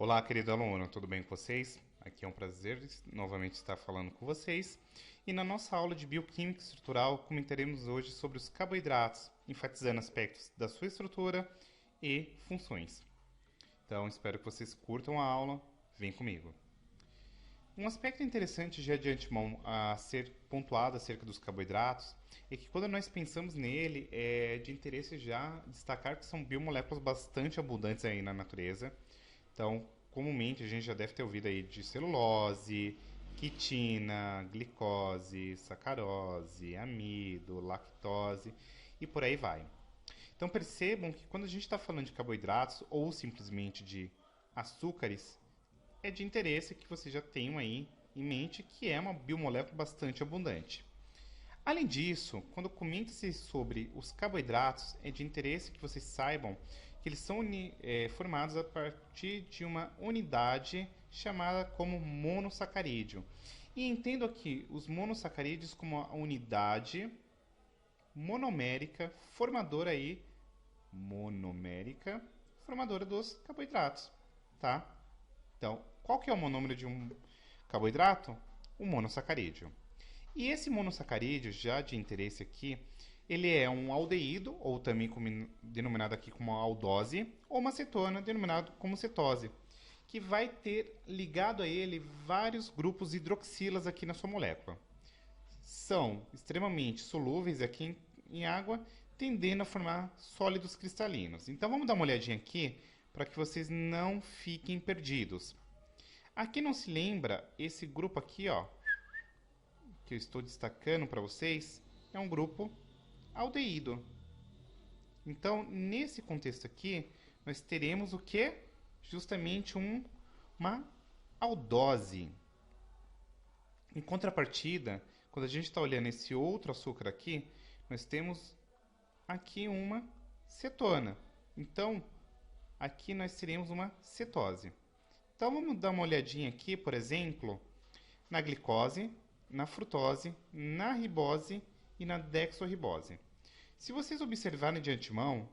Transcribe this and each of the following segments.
Olá, querido aluno, tudo bem com vocês? Aqui é um prazer novamente estar falando com vocês. E na nossa aula de Bioquímica Estrutural, comentaremos hoje sobre os carboidratos, enfatizando aspectos da sua estrutura e funções. Então, espero que vocês curtam a aula. Vem comigo. Um aspecto interessante já de antemão a ser pontuado acerca dos carboidratos é que quando nós pensamos nele, é de interesse já destacar que são biomoléculas bastante abundantes aí na natureza. Então, comumente a gente já deve ter ouvido aí de celulose, quitina, glicose, sacarose, amido, lactose e por aí vai. Então percebam que quando a gente está falando de carboidratos ou simplesmente de açúcares, é de interesse que vocês já tenham aí em mente que é uma biomolécula bastante abundante. Além disso, quando comenta-se sobre os carboidratos, é de interesse que vocês saibam que eles são formados a partir de uma unidade chamada como monossacarídeo. E entendo aqui os monossacarídeos como a unidade monomérica formadora dos carboidratos, tá? Então, qual que é o monômero de um carboidrato? O monossacarídeo. E esse monossacarídeo, já de interesse aqui, ele é um aldeído, ou também denominado aqui como aldose, ou uma cetona, denominado como cetose, que vai ter ligado a ele vários grupos hidroxilas aqui na sua molécula. São extremamente solúveis aqui em água, tendendo a formar sólidos cristalinos. Então vamos dar uma olhadinha aqui para que vocês não fiquem perdidos. Aqui não se lembra, esse grupo aqui, ó, que eu estou destacando para vocês, é um grupo aldeído. Então, nesse contexto aqui, nós teremos o que? Justamente uma aldose. Em contrapartida, quando a gente está olhando esse outro açúcar aqui, nós temos aqui uma cetona. Então, aqui nós teremos uma cetose. Então, vamos dar uma olhadinha aqui, por exemplo, na glicose, na frutose, na ribose e na dexorribose. Se vocês observarem de antemão,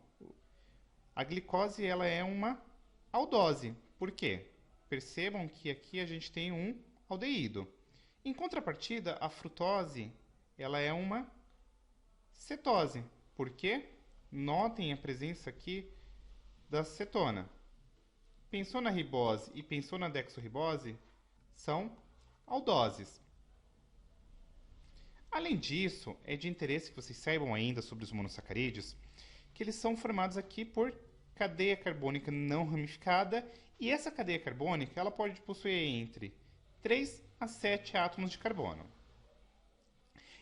a glicose ela é uma aldose. Por quê? Percebam que aqui a gente tem um aldeído. Em contrapartida, a frutose ela é uma cetose. Por quê? Notem a presença aqui da cetona. Pensou na ribose e pensou na dexorribose? São aldoses. Além disso, é de interesse que vocês saibam ainda sobre os monossacarídeos, que eles são formados aqui por cadeia carbônica não ramificada, e essa cadeia carbônica ela pode possuir entre 3 a 7 átomos de carbono.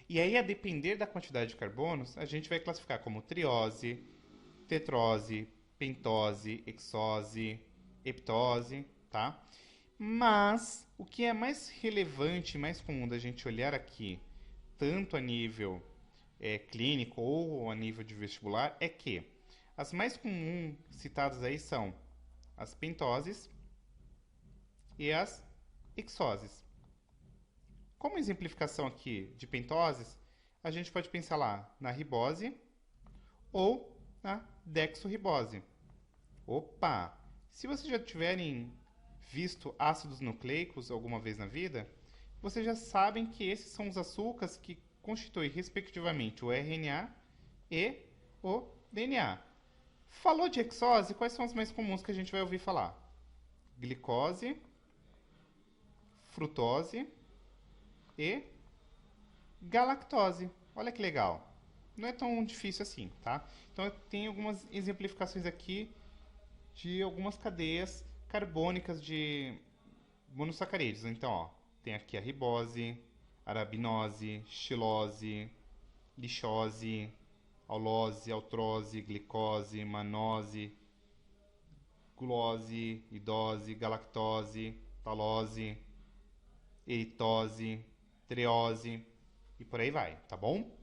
E aí, a depender da quantidade de carbonos, a gente vai classificar como triose, tetrose, pentose, hexose, heptose, tá? Mas o que é mais relevante e mais comum da gente olhar aqui, tanto a nível clínico ou a nível de vestibular, é que as mais comuns citadas aí são as pentoses e as hexoses. Como exemplificação aqui de pentoses, a gente pode pensar lá na ribose ou na dexorribose. Opa! Se vocês já tiverem visto ácidos nucleicos alguma vez na vida, vocês já sabem que esses são os açúcares que constituem respectivamente o RNA e o DNA. Falou de hexose, quais são os mais comuns que a gente vai ouvir falar? Glicose, frutose e galactose. Olha que legal. Não é tão difícil assim, tá? Então eu tenho algumas exemplificações aqui de algumas cadeias carbônicas de monossacarídeos. Então, ó, tem aqui a ribose, arabinose, xilose, lixose, aulose, altrose, glicose, manose, gulose, idose, galactose, talose, eritose, treose e por aí vai, tá bom?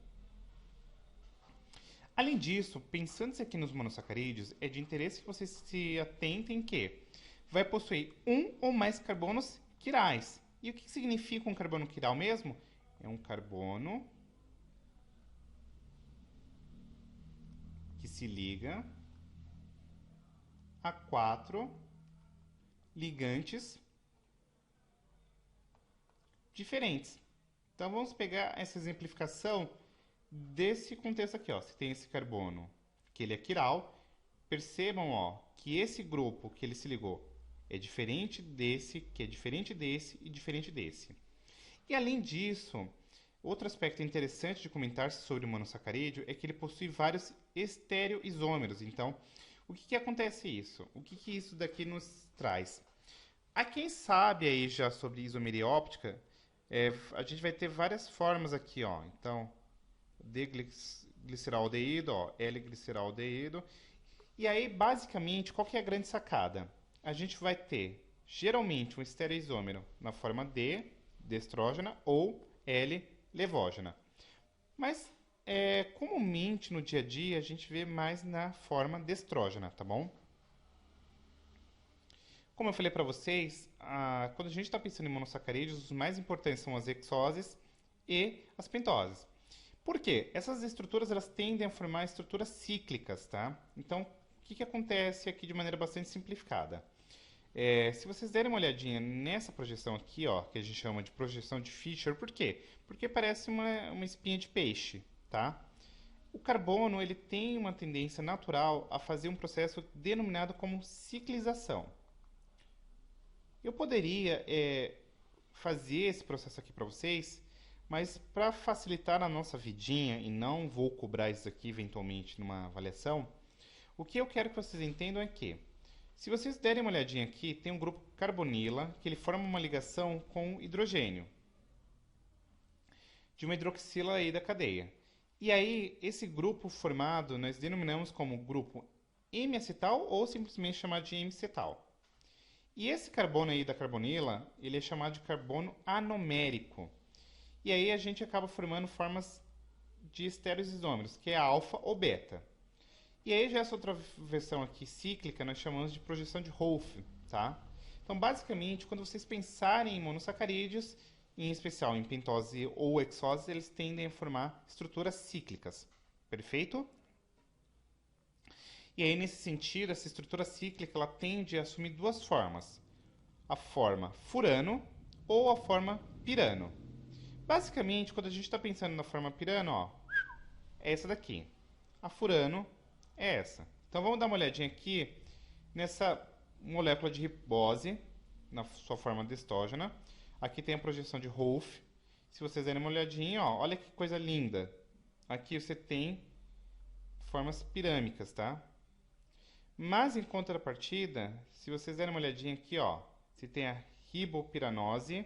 Além disso, pensando-se aqui nos monossacarídeos, é de interesse que vocês se atentem que vai possuir um ou mais carbonos quirais. E o que significa um carbono quiral mesmo? É um carbono que se liga a 4 ligantes diferentes. Então vamos pegar essa exemplificação desse contexto aqui, ó. Você tem esse carbono, que ele é quiral. Percebam, ó, que esse grupo que ele se ligou é diferente desse, que é diferente desse e diferente desse. E além disso, outro aspecto interessante de comentar sobre o monossacarídeo é que ele possui vários estereoisômeros. Então, o que acontece isso? O que isso daqui nos traz? A quem sabe aí já sobre isomeria óptica, a gente vai ter várias formas aqui, ó. Então, D-gliceraldeído, ó, L-gliceraldeído. E aí, basicamente, qual que é a grande sacada? A gente vai ter, geralmente, um estereoisômero na forma D, destrógena, ou L, levógena. Mas, comumente, no dia a dia, a gente vê mais na forma destrógena, tá bom? Como eu falei para vocês, quando a gente está pensando em monossacarídeos, os mais importantes são as hexoses e as pentoses. Por quê? Essas estruturas elas tendem a formar estruturas cíclicas, tá? Então, o que acontece aqui de maneira bastante simplificada? Se vocês derem uma olhadinha nessa projeção aqui, ó, que a gente chama de projeção de Fischer, por quê? Porque parece uma espinha de peixe, tá? O carbono ele tem uma tendência natural a fazer um processo denominado como ciclização. Eu poderia fazer esse processo aqui para vocês, mas para facilitar a nossa vidinha, e não vou cobrar isso aqui eventualmente numa avaliação, o que eu quero que vocês entendam é que, se vocês derem uma olhadinha aqui, tem um grupo carbonila, que ele forma uma ligação com hidrogênio, de uma hidroxila aí da cadeia. E aí, esse grupo formado, nós denominamos como grupo M-acetal, ou simplesmente chamado de M-cetal. E esse carbono aí da carbonila, ele é chamado de carbono anomérico. E aí a gente acaba formando formas de estereoisômeros, que é alfa ou beta. E aí já essa outra versão aqui cíclica nós chamamos de projeção de Rolf, tá? Então basicamente, quando vocês pensarem em monossacarídeos, em especial em pentose ou hexose, eles tendem a formar estruturas cíclicas. Perfeito? E aí nesse sentido, essa estrutura cíclica ela tende a assumir duas formas. A forma furano ou a forma pirano. Basicamente, quando a gente está pensando na forma pirano, ó, é essa daqui. A furano é essa. Então vamos dar uma olhadinha aqui nessa molécula de ribose, na sua forma destógena. Aqui tem a projeção de Rolf. Se vocês derem uma olhadinha, ó, olha que coisa linda. Aqui você tem formas pirâmicas, tá? Mas em contrapartida, se vocês derem uma olhadinha aqui, ó, você tem a ribopiranose,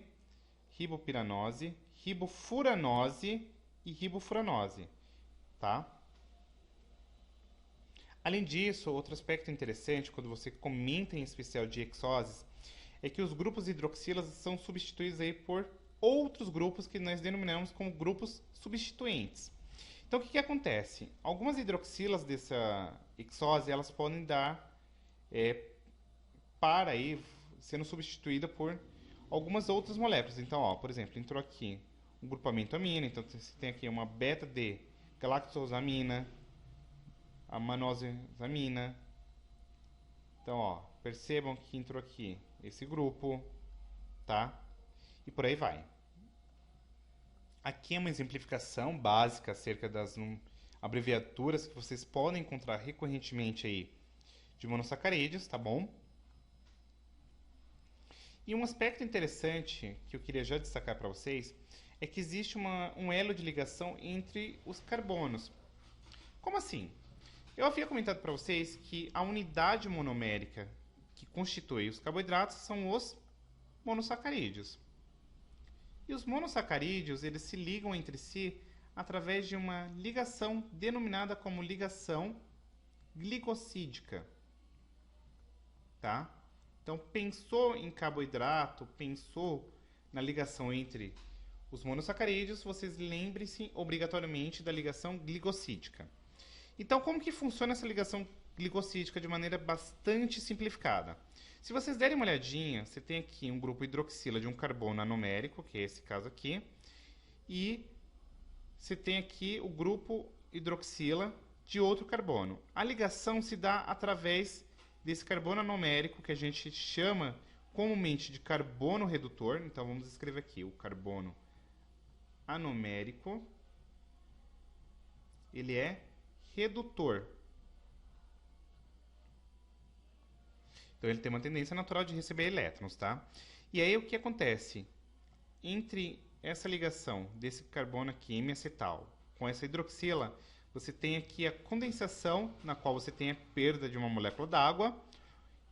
ribofuranose e ribofuranose, tá? Além disso, outro aspecto interessante, quando você comenta em especial de hexoses, é que os grupos hidroxilas são substituídos aí por outros grupos que nós denominamos como grupos substituintes. Então, o que acontece? Algumas hidroxilas dessa hexose, elas podem dar para aí, sendo substituída por algumas outras moléculas. Então, ó, por exemplo, entrou aqui um grupamento amina, então você tem aqui uma beta-D galactosamina, a manosamina. Então, ó, percebam que entrou aqui esse grupo, tá? E por aí vai. Aqui é uma exemplificação básica acerca das abreviaturas que vocês podem encontrar recorrentemente aí de monossacarídeos, tá bom? E um aspecto interessante que eu queria já destacar para vocês é que existe um elo de ligação entre os carbonos. Como assim? Eu havia comentado para vocês que a unidade monomérica que constitui os carboidratos são os monossacarídeos. E os monossacarídeos, eles se ligam entre si através de uma ligação denominada como ligação glicosídica. Tá? Então, pensou em carboidrato, pensou na ligação entre os monossacarídeos, vocês lembrem-se obrigatoriamente da ligação glicosídica. Então, como que funciona essa ligação glicosídica de maneira bastante simplificada? Se vocês derem uma olhadinha, você tem aqui um grupo hidroxila de um carbono anomérico, que é esse caso aqui, e você tem aqui o grupo hidroxila de outro carbono. A ligação se dá através desse carbono anomérico, que a gente chama comumente de carbono redutor. Então, vamos escrever aqui o carbono anomérico. Ele é redutor. Então, ele tem uma tendência natural de receber elétrons, tá? E aí, o que acontece? Entre essa ligação desse carbono aqui, M-acetal, com essa hidroxila, você tem aqui a condensação, na qual você tem a perda de uma molécula d'água,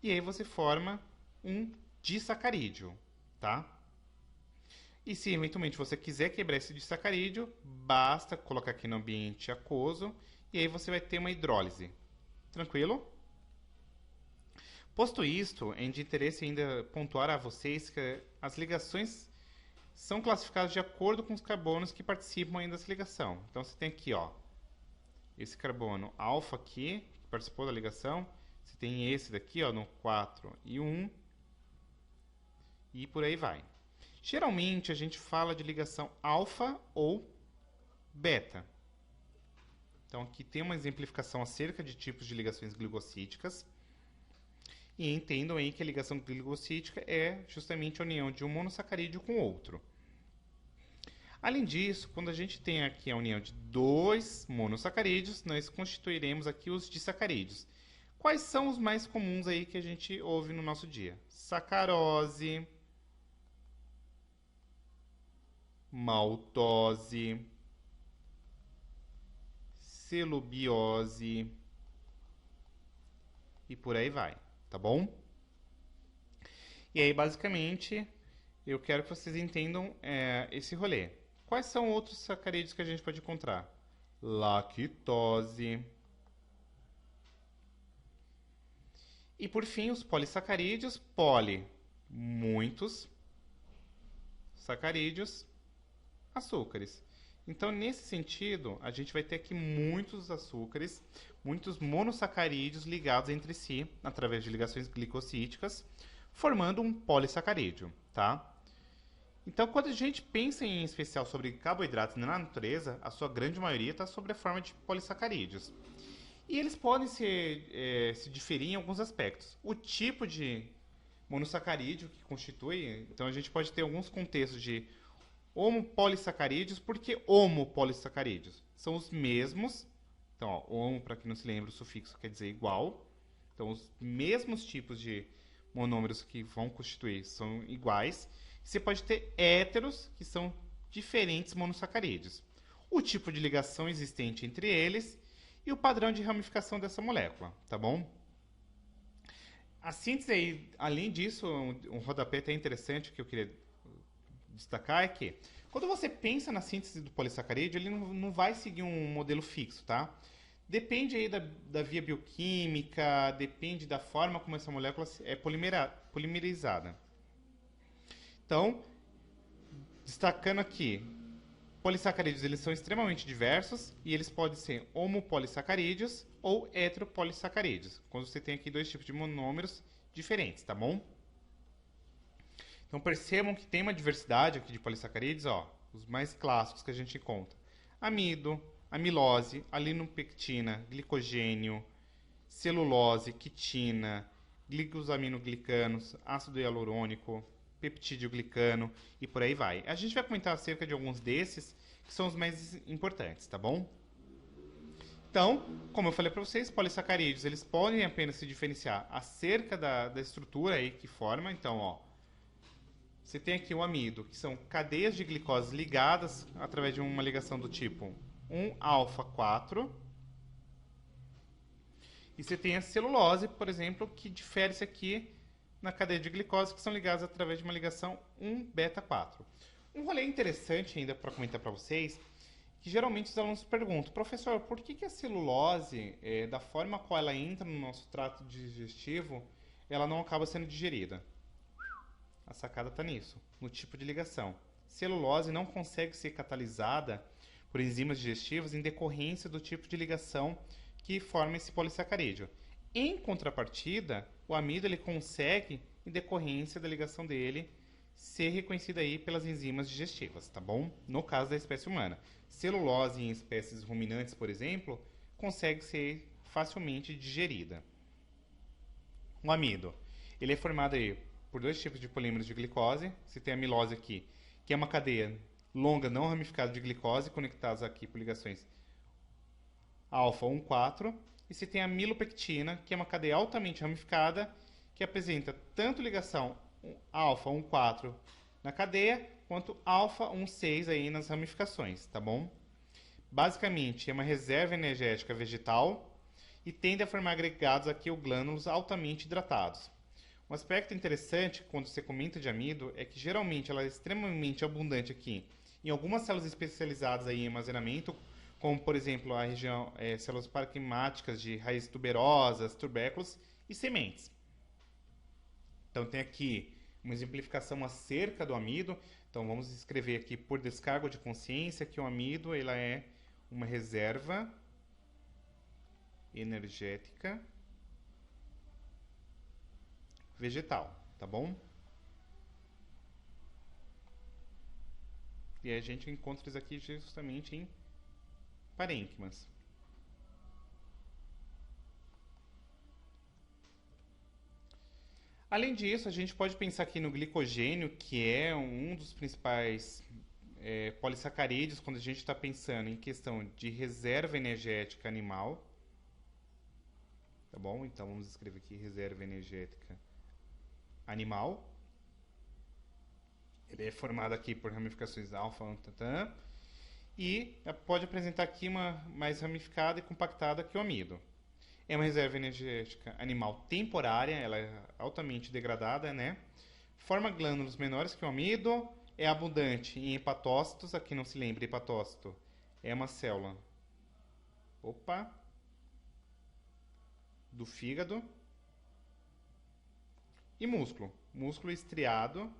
e aí você forma um disacarídeo, tá? E se eventualmente você quiser quebrar esse disacarídeo, basta colocar aqui no ambiente aquoso, e aí você vai ter uma hidrólise. Tranquilo? Posto isto, é de interesse ainda pontuar a vocês que as ligações são classificadas de acordo com os carbonos que participam ainda dessa ligação. Então, você tem aqui, ó, esse carbono alfa aqui, que participou da ligação. Você tem esse daqui, ó, no 4 e 1. E por aí vai. Geralmente, a gente fala de ligação alfa ou beta. Então, aqui tem uma exemplificação acerca de tipos de ligações glicosídicas. E entendam aí que a ligação glicosídica é justamente a união de um monossacarídeo com outro. Além disso, quando a gente tem aqui a união de dois monossacarídeos, nós constituiremos aqui os disacarídeos. Quais são os mais comuns aí que a gente ouve no nosso dia? Sacarose, maltose, celubiose e por aí vai, tá bom? E aí, basicamente, eu quero que vocês entendam esse rolê. Quais são outros sacarídeos que a gente pode encontrar? Lactose. E por fim, os polissacarídeos. Poli, muitos. Sacarídeos, açúcares. Então, nesse sentido, a gente vai ter aqui muitos açúcares, muitos monossacarídeos ligados entre si, através de ligações glicosídicas, formando um polissacarídeo, tá? Então, quando a gente pensa em especial sobre carboidratos na natureza, a sua grande maioria está sob a forma de polissacarídeos. E eles podem se diferir em alguns aspectos. O tipo de monossacarídeo que constitui, então a gente pode ter alguns contextos de homopolissacarídeos. Por que homopolissacarídeos? São os mesmos, então, ó, homo, para quem não se lembra, o sufixo quer dizer igual. Então, os mesmos tipos de monômeros que vão constituir são iguais. Você pode ter héteros, que são diferentes monossacarídeos. O tipo de ligação existente entre eles e o padrão de ramificação dessa molécula, tá bom? A síntese aí, além disso, um rodapé até interessante que eu queria destacar é que quando você pensa na síntese do polissacarídeo, ele não vai seguir um modelo fixo, tá? Depende aí da via bioquímica, depende da forma como essa molécula é polimerizada. Então, destacando aqui, polissacarídeos eles são extremamente diversos e eles podem ser homopolissacarídeos ou heteropolissacarídeos, quando você tem aqui dois tipos de monômeros diferentes, tá bom? Então percebam que tem uma diversidade aqui de polissacarídeos, ó, os mais clássicos que a gente encontra: amido, amilose, alinopectina, glicogênio, celulose, quitina, glicosaminoglicanos, ácido hialurônico, peptídeo glicano e por aí vai. A gente vai comentar acerca de alguns desses que são os mais importantes, tá bom? Então, como eu falei para vocês, polissacarídeos eles podem apenas se diferenciar acerca da estrutura aí que forma. Então, ó, você tem aqui o amido, que são cadeias de glicose ligadas através de uma ligação do tipo 1-alfa-4. E você tem a celulose, por exemplo, que difere-se aqui na cadeia de glicose, que são ligadas através de uma ligação 1-beta-4. Um rolê interessante ainda para comentar para vocês, que geralmente os alunos perguntam: professor, por que a celulose, da forma qual ela entra no nosso trato digestivo, ela não acaba sendo digerida? A sacada está nisso, no tipo de ligação. Celulose não consegue ser catalisada por enzimas digestivas em decorrência do tipo de ligação que forma esse polissacarídeo. Em contrapartida, o amido ele consegue, em decorrência da ligação dele, ser reconhecido aí pelas enzimas digestivas, tá bom? No caso da espécie humana. Celulose em espécies ruminantes, por exemplo, consegue ser facilmente digerida. O amido, ele é formado aí por dois tipos de polímeros de glicose. Você tem a amilose aqui, que é uma cadeia longa não ramificada de glicose, conectadas aqui por ligações alfa 1,4. E você tem a milopectina, que é uma cadeia altamente ramificada, que apresenta tanto ligação alfa 1,4 na cadeia, quanto alfa 1,6 aí nas ramificações, tá bom? Basicamente, é uma reserva energética vegetal e tende a formar agregados aqui ou glânulos altamente hidratados. Um aspecto interessante quando você comenta de amido é que geralmente ela é extremamente abundante aqui em algumas células especializadas aí em armazenamento, como por exemplo a região células parenquimáticas de raízes tuberosas, tubérculos e sementes. Então tem aqui uma exemplificação acerca do amido. Então vamos escrever aqui por descargo de consciência que o amido ela é uma reserva energética vegetal, tá bom? E a gente encontra isso aqui justamente em parênquimas. Além disso, a gente pode pensar aqui no glicogênio, que é um dos principais polissacarídeos quando a gente está pensando em questão de reserva energética animal. Tá bom? Então vamos escrever aqui reserva energética animal. Ele é formado aqui por ramificações alfa, e pode apresentar aqui uma mais ramificada e compactada que o amido. É uma reserva energética animal temporária, ela é altamente degradada, né? Forma glândulos menores que o amido, é abundante em hepatócitos, aqui não se lembra, hepatócito é uma célula, do fígado, e músculo estriado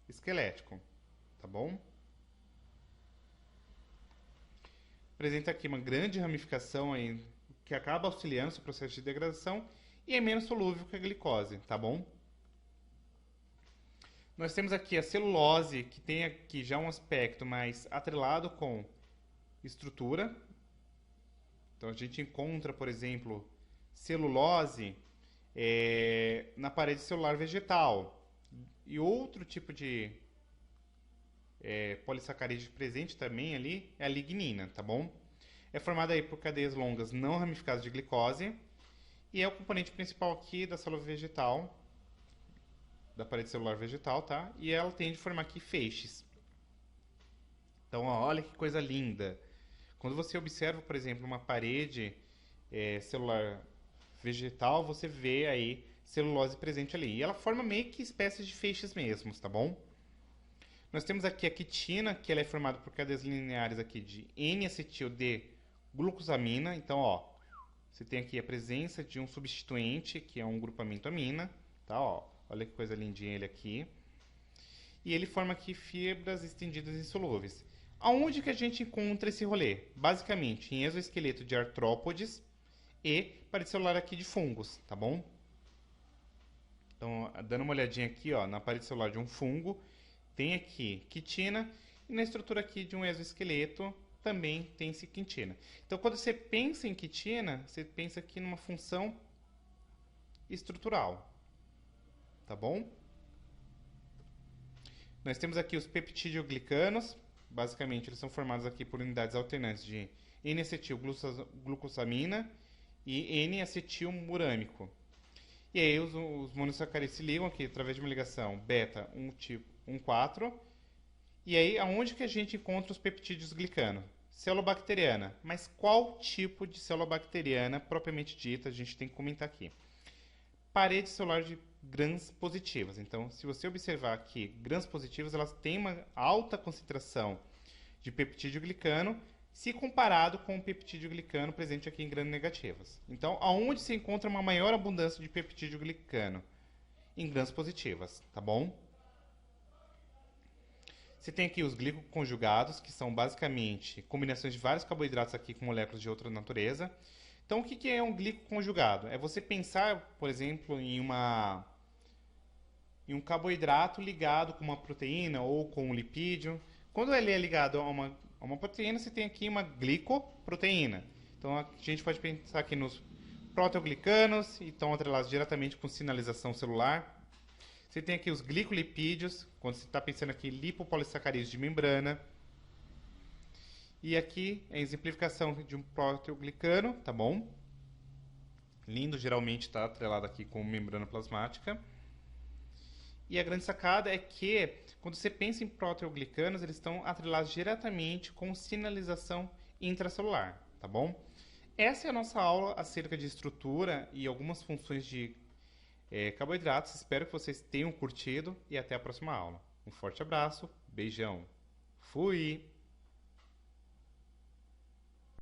esquelético, tá bom? Apresenta aqui uma grande ramificação aí, que acaba auxiliando no processo de degradação e é menos solúvel que a glicose, tá bom? Nós temos aqui a celulose, que tem aqui já um aspecto mais atrelado com estrutura. Então a gente encontra, por exemplo, celulose na parede celular vegetal. E outro tipo de polissacarídeo presente também ali é a lignina, tá bom? É formada aí por cadeias longas não ramificadas de glicose e é o componente principal aqui da célula vegetal, da parede celular vegetal, tá? E ela tende a formar aqui feixes. Então, ó, olha que coisa linda. Quando você observa, por exemplo, uma parede celular vegetal, você vê aí celulose presente ali. E ela forma meio que espécies de feixes mesmos, tá bom? Nós temos aqui a quitina, que ela é formada por cadeias lineares aqui de N-acetil-D-glucosamina. Então, ó, você tem aqui a presença de um substituinte, que é um grupamento amina, tá? Ó, olha que coisa lindinha ele aqui. E ele forma aqui fibras estendidas insolúveis. Aonde que a gente encontra esse rolê? Basicamente, em exoesqueleto de artrópodes e parede celular aqui de fungos, tá bom? Então, dando uma olhadinha aqui, ó, na parede celular de um fungo, tem aqui quitina, e na estrutura aqui de um exoesqueleto também tem-se quitina. Então, quando você pensa em quitina, você pensa aqui numa função estrutural, tá bom? Nós temos aqui os peptidoglicanos, basicamente eles são formados aqui por unidades alternantes de N-acetilglucosamina e N-acetilmurâmico. E aí os monossacarídeos se ligam aqui através de uma ligação beta 1,4. E aí aonde que a gente encontra os peptídeos glicanos? Célula bacteriana. Mas qual tipo de célula bacteriana propriamente dita a gente tem que comentar aqui? Parede celular de grãs positivas. Então, se você observar aqui, grãs positivas, elas têm uma alta concentração de peptídeo glicano, se comparado com o peptídeo glicano presente aqui em gram negativas. Então, aonde se encontra uma maior abundância de peptídeo glicano? Em grãs positivas, tá bom? Você tem aqui os glicoconjugados, que são basicamente combinações de vários carboidratos aqui com moléculas de outra natureza. Então, o que é um glicoconjugado? É você pensar, por exemplo, em um carboidrato ligado com uma proteína ou com um lipídio. Quando ele é ligado a uma proteína, você tem aqui uma glicoproteína. Então, a gente pode pensar aqui nos proteoglicanos, estão atrelados diretamente com sinalização celular. Você tem aqui os glicolipídios, quando você está pensando aqui em lipopolissacarídeos de membrana. E aqui é a exemplificação de um proteoglicano, tá bom? Lindo, geralmente está atrelado aqui com membrana plasmática. E a grande sacada é que, quando você pensa em proteoglicanos, eles estão atrelados diretamente com sinalização intracelular, tá bom? Essa é a nossa aula acerca de estrutura e algumas funções de carboidratos. Espero que vocês tenham curtido e até a próxima aula. Um forte abraço, beijão, fui!